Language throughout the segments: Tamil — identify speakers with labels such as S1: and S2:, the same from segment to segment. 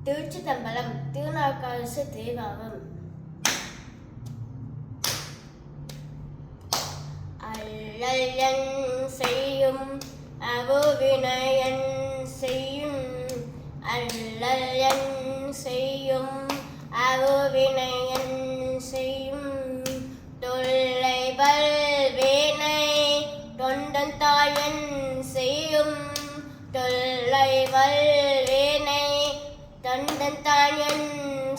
S1: திருச்சிதம்பரம் திருநாவுக்கரசு தேவாரம். அல்லல் செய்யும் அவுவினையன் செய்யும் அல்லல் செய்யும் அவுவினையன் செய்யும் தொல்லை வல்வேனை தொண்டன் தாயன் செய்யும் தொல்லை வல்வேனை தொண்டன் தாயன்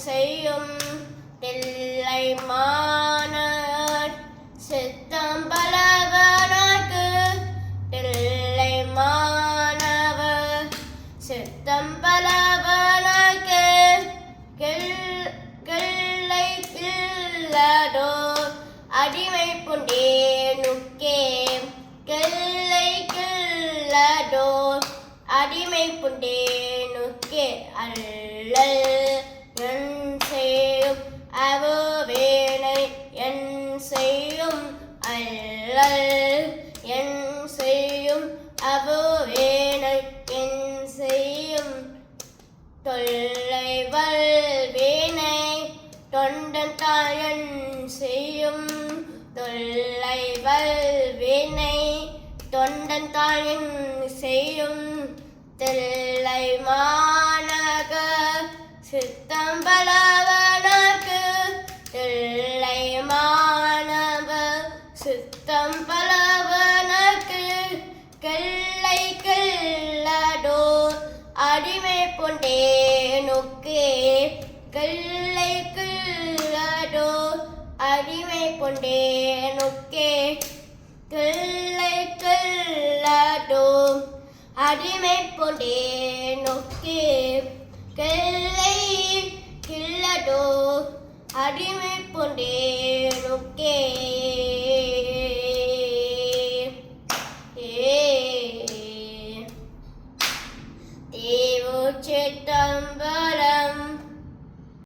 S1: செய்யும் தில்லை மானார் சித்தம் பலவனாக்கு தில்லை மாணவர் சித்தம் பலவனாக்கு கிள்ளை கிள்ளடோ அடிமை புண்டேனுக்கே கிள்ளை கிள்ளடோ அடிமை புண்டேனுக்கே அல்லல் என் செய்யும் அவுவேனை என் செய்யும் அல்லல் என் செய்யும் அவுவேனை என் செய்யும் தொல்லை வல்வேனை தொண்டன் தாயன் செய்யும் தொல்லை வல்வேனை தொண்டன் தாயன் செய்யும் தில்லை மாநகர் சித்தம் பலவனாக்கு தில்லை மாணவர் சித்தம் பலவனாக்கு கிள்ளை கிள்ளடோ அடிமை பொண்டேனுக்கே கிள்ளை கிள்ளடோ அடிமை பொண்டேனுக்கே கிள்ளை கிள்ளடோ அடிமை பொண்டேனுக்கே கிள்ளை கிள்ளடோ அடிமை பொண்டேனுக்கே. திருச்சிதம்பரம்